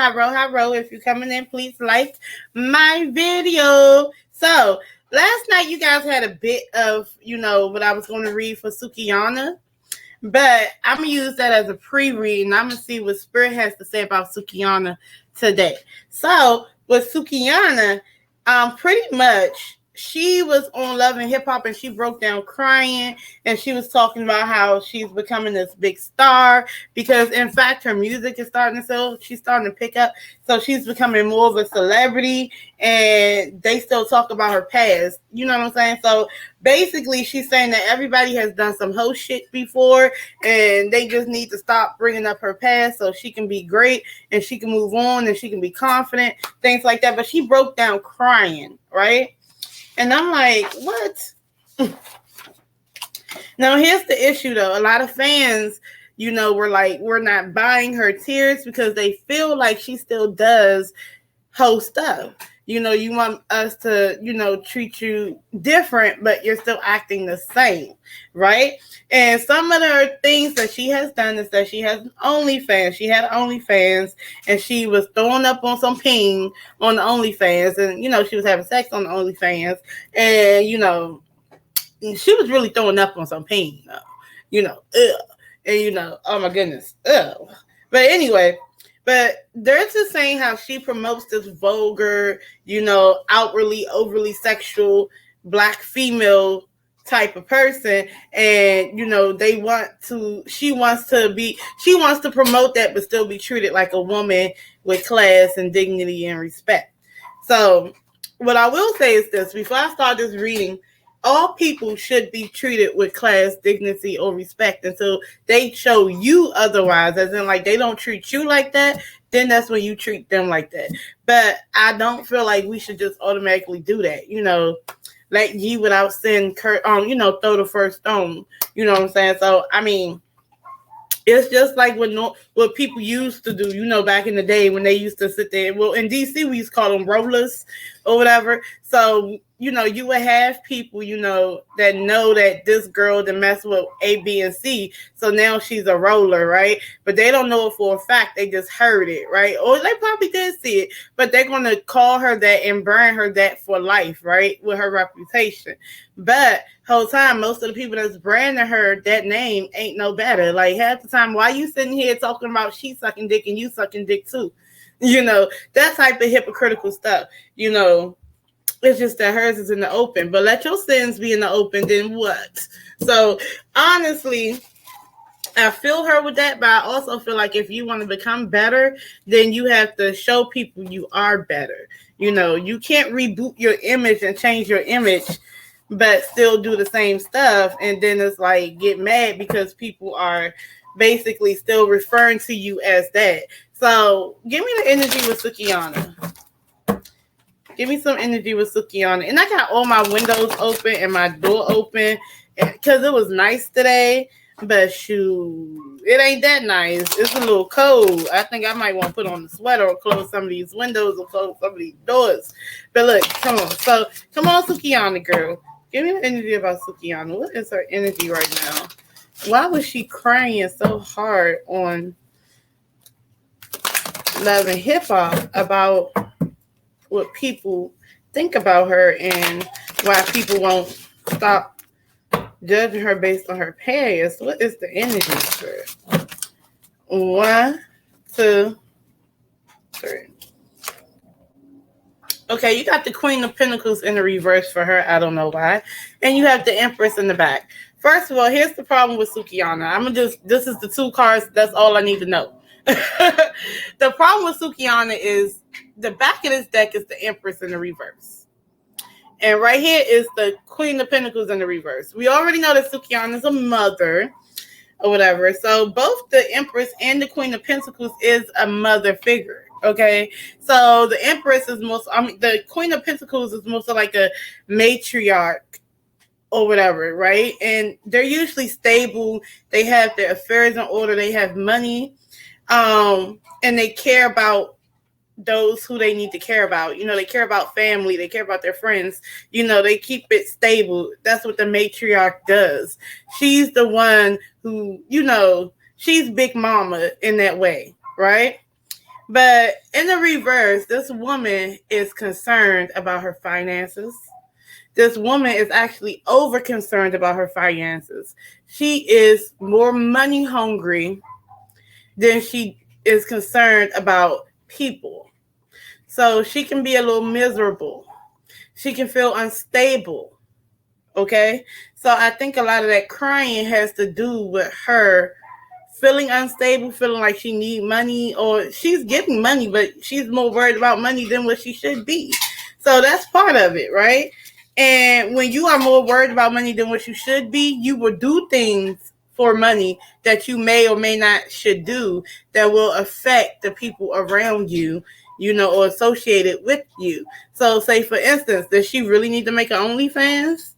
Hello. If you're coming in, please like my video. So last night you guys had a bit of, what I was going to read for Sukihana. But I'm going to use that as a pre-read, and I'm going to see what Spirit has to say about Sukihana today. So with Sukihana, pretty much she was on Love and Hip Hop, and she broke down crying, and she was talking about how she's becoming this big star because, in fact, her music is starting to sell. She's starting to pick up, so she's becoming more of a celebrity, and they still talk about her past. You know what I'm saying? So basically, she's saying that everybody has done some hoe shit before, and they just need to stop bringing up her past so she can be great and she can move on and she can be confident, things like that. But she broke down crying, right? And I'm like, what? Now, here's the issue, though. A lot of fans, were like, we're not buying her tears because they feel like she still does hoe stuff. You want us to, treat you different, but you're still acting the same, right? And some of the things that she has done is that she has OnlyFans. She had OnlyFans, and she was throwing up on some ping on the OnlyFans, and, she was having sex on the OnlyFans, and, she was really throwing up on some ping, and, oh my goodness, ugh. But anyway, but they're just saying how she promotes this vulgar, outwardly, overly sexual black female type of person. And, she wants to promote that, but still be treated like a woman with class and dignity and respect. So what I will say is this, before I start this reading, all people should be treated with class, dignity, or respect until they show you otherwise, as in like they don't treat you like that, then that's when you treat them like that. But I don't feel like we should just automatically do that, like ye without sin, throw the first stone, you know what I'm saying? So, I mean, it's just like what people used to do, back in the day when they used to sit there. Well, in DC, we used to call them rollers or whatever. So, you would have people, that know that this girl to mess with A, B, and C. So now she's a roller, right? But they don't know it for a fact. They just heard it, right? Or they probably did see it, but they're going to call her that and brand her that for life, right? With her reputation. But whole time, most of the people that's branding her that name ain't no better. Like half the time, why you sitting here talking about she sucking dick and you sucking dick too? That type of hypocritical stuff, It's just that hers is in the open. But let your sins be in the open, then what? So, honestly, I feel her with that, but I also feel like if you want to become better, then you have to show people you are better. You can't reboot your image and change your image, but still do the same stuff. And then it's like, get mad because people are basically still referring to you as that. So, give me the energy with Sukihana. Give me some energy with Sukihana. And I got all my windows open and my door open because it was nice today. But shoot, it ain't that nice. It's a little cold. I think I might want to put on the sweater or close some of these windows or close some of these doors. But look, come on. So, come on, Sukihana, girl. Give me the energy about Sukihana. What is her energy right now? Why was she crying so hard on Love and Hip Hop about what people think about her and why people won't stop judging her based on her past? What is the energy for? 1, 2, 3. Okay, you got the Queen of Pentacles in the reverse for her. I don't know why. And you have the Empress in the back. First of all, here's the problem with Sukihana. This is the 2 cards. That's all I need to know. The problem with Sukihana is the back of this deck is the Empress in the reverse. And right here is the Queen of Pentacles in the reverse. We already know that Sukihana is a mother or whatever. So both the Empress and the Queen of Pentacles is a mother figure. Okay. So the Empress is the Queen of Pentacles is most like a matriarch or whatever, right? And they're usually stable. They have their affairs in order. They have money. And they care about those who they need to care about. They care about family. They care about their friends. They keep it stable. That's what the matriarch does. She's the one who, she's big mama in that way, right? But in the reverse, this woman is concerned about her finances. This woman is actually over concerned about her finances. She is more money hungry than she is concerned about people. So she can be a little miserable. She can feel unstable. Okay? So I think a lot of that crying has to do with her feeling unstable, feeling like she needs money, or she's getting money, but she's more worried about money than what she should be. So that's part of it, right? And when you are more worried about money than what you should be, you will do things for money that you may or may not should do that will affect the people around you, or associated with you. So say for instance, does she really need to make an OnlyFans?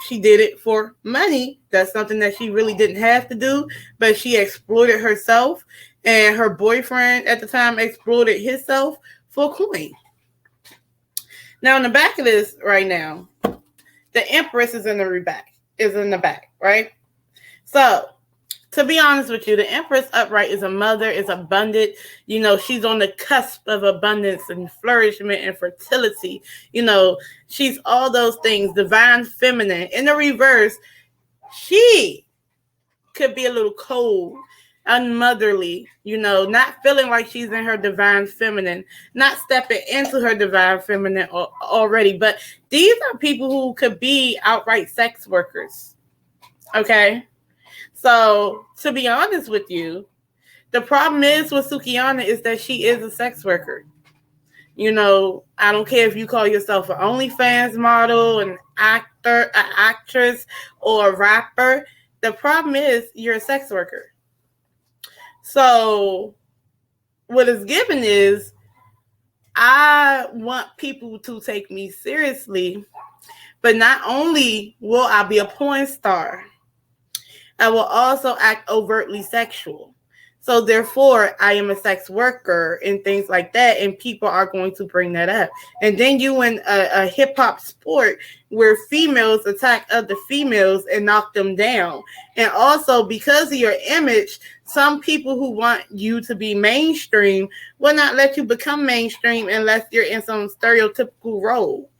She did it for money. That's something that she really didn't have to do, but she exploited herself, and her boyfriend at the time exploited himself for coin. Now, in the back of this right now, the Empress is in the back, right? So, to be honest with you, the Empress upright is a mother, is abundant. She's on the cusp of abundance and flourishment and fertility. She's all those things, divine feminine. In the reverse, she could be a little cold, unmotherly, not feeling like she's in her divine feminine, not stepping into her divine feminine already. But these are people who could be outright sex workers. Okay? So, to be honest with you, the problem is with Sukihana is that she is a sex worker. I don't care if you call yourself an OnlyFans model, an actor, an actress, or a rapper. The problem is you're a sex worker. So, what is given is I want people to take me seriously, but not only will I be a porn star, I will also act overtly sexual. So therefore, I am a sex worker and things like that, and people are going to bring that up. And then you in a hip-hop sport where females attack other females and knock them down. And also, because of your image, some people who want you to be mainstream will not let you become mainstream unless you're in some stereotypical role.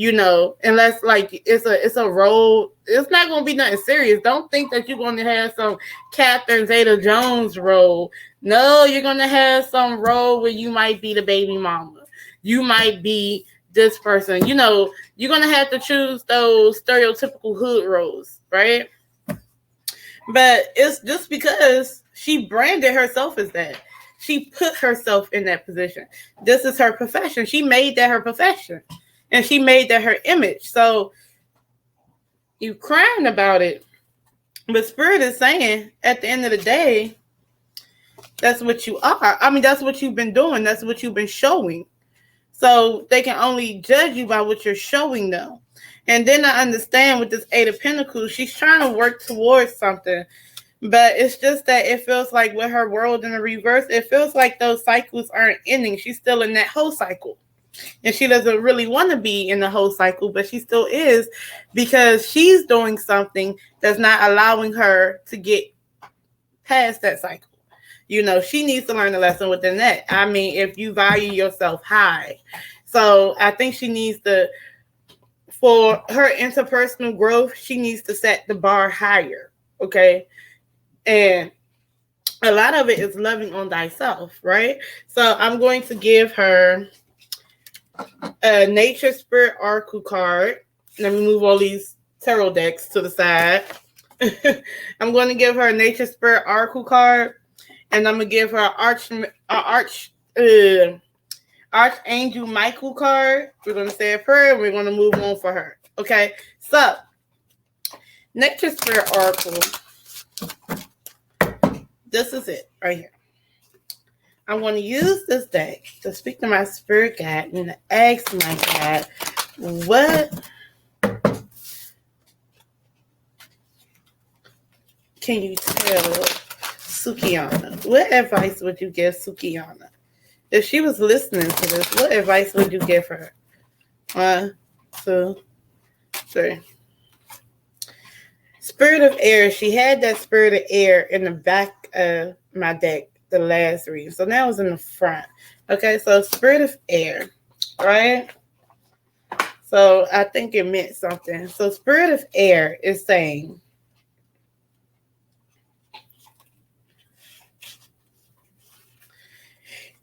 Unless like it's a role, it's not going to be nothing serious. Don't think that you're going to have some Catherine Zeta-Jones role. No, you're going to have some role where you might be the baby mama. You might be this person. You're going to have to choose those stereotypical hood roles, right? But it's just because she branded herself as that. She put herself in that position. This is her profession. She made that her profession. And she made that her image. So you crying about it. But Spirit is saying at the end of the day, that's what you are. I mean, that's what you've been doing. That's what you've been showing. So they can only judge you by what you're showing them. And then I understand with this Eight of Pentacles, she's trying to work towards something. But it's just that it feels like with her world in the reverse, it feels like those cycles aren't ending. She's still in that whole cycle. And she doesn't really want to be in the whole cycle, but she still is because she's doing something that's not allowing her to get past that cycle. She needs to learn a lesson within that. I mean, if you value yourself high. So I think she needs to, for her interpersonal growth, she needs to set the bar higher. Okay. And a lot of it is loving on thyself, right? So I'm going to give her a Nature Spirit Oracle card. Let me move all these tarot decks to the side. I'm going to give her a Nature Spirit Oracle card, and I'm going to give her an Archangel Michael card. We're going to say a prayer, and we're going to move on for her. Okay, so Nature Spirit Oracle. This is it right here. I'm going to use this deck to speak to my spirit guide and to ask my guide, what can you tell Sukihana? What advice would you give Sukihana? If she was listening to this, what advice would you give her? 1, 2, 3. Spirit of air. She had that spirit of air in the back of my deck. the last reading. So now it's in the front. Okay, so spirit of air, right? So I think it meant something. So spirit of air is saying,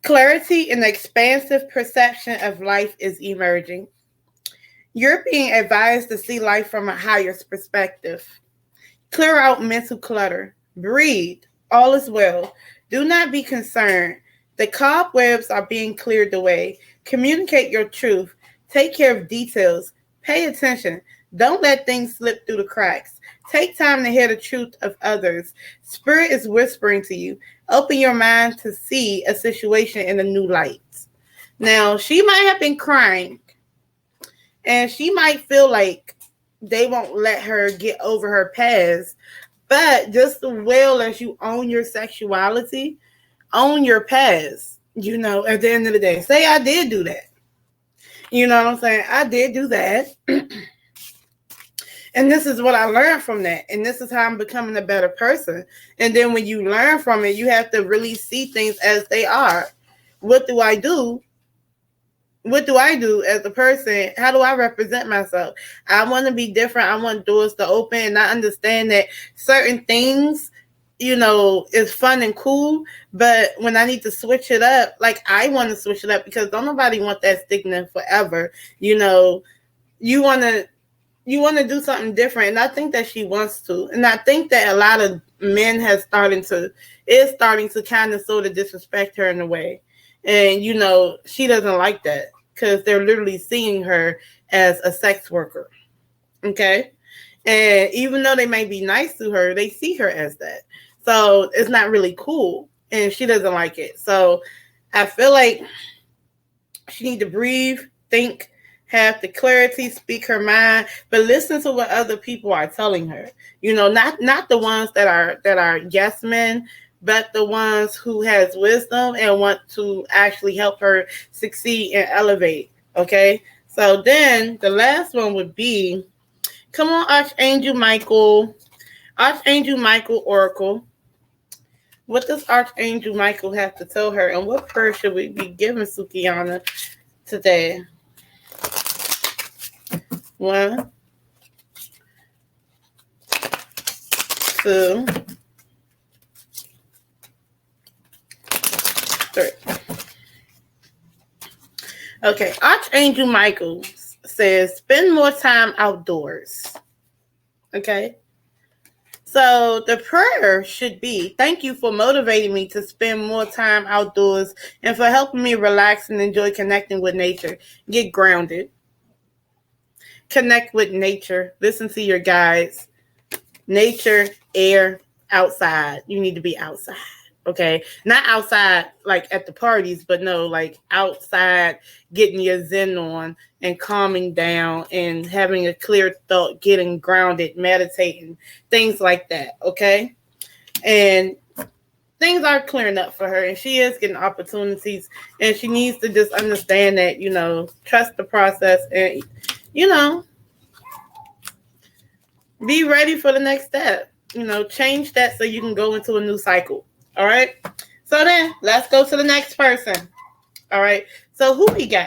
clarity and expansive perception of life is emerging. You're being advised to see life from a higher perspective. Clear out mental clutter. Breathe. All is well. Do not be concerned. The cobwebs are being cleared away. Communicate your truth. Take care of details. Pay attention. Don't let things slip through the cracks. Take time to hear the truth of others. Spirit is whispering to you. Open your mind to see a situation in a new light. Now, she might have been crying, and she might feel like they won't let her get over her past. But just as well as you own your sexuality, own your past. You know, at the end of the day, say I did do that. You know what I'm saying? I did do that. And this is what I learned from that. And this is how I'm becoming a better person. And then when you learn from it, you have to really see things as they are. What do I do? What do I do as a person? How do I represent myself? I want to be different. I want doors to open. And I understand that certain things, you know, is fun and cool. But when I need to switch it up, like I want to switch it up because don't nobody want that stigma forever. You know, you want to do something different. And I think that she wants to. And I think that a lot of men is starting to kind of sort of disrespect her in a way. And, you know, she doesn't like that because they're literally seeing her as a sex worker. Okay. And even though they may be nice to her, they see her as that. So it's not really cool. And she doesn't like it. So I feel like she needs to breathe, think, have the clarity, speak her mind, but listen to what other people are telling her. You know, not the ones that are yes men, but the ones who has wisdom and want to actually help her succeed and elevate. Okay. So then the last one would be, come on, Archangel Michael Oracle. What does Archangel Michael have to tell her, and what prayer should we be giving Sukihana today? 1, 2, 3. Okay, Archangel Michael says, spend more time outdoors. Okay. So the prayer should be, thank you for motivating me to spend more time outdoors and for helping me relax and enjoy connecting with nature. Get grounded. Connect with nature. Listen to your guides. Nature, air, outside. You need to be outside. Okay, not outside like at the parties, but no, like outside, getting your zen on and calming down and having a clear thought, getting grounded, meditating, things like that. Okay, and things are clearing up for her, and she is getting opportunities, and she needs to just understand that, you know, trust the process, and you know, be ready for the next step. You know, change that so you can go into a new cycle. All right. So then let's go to the next person. All right. So who we got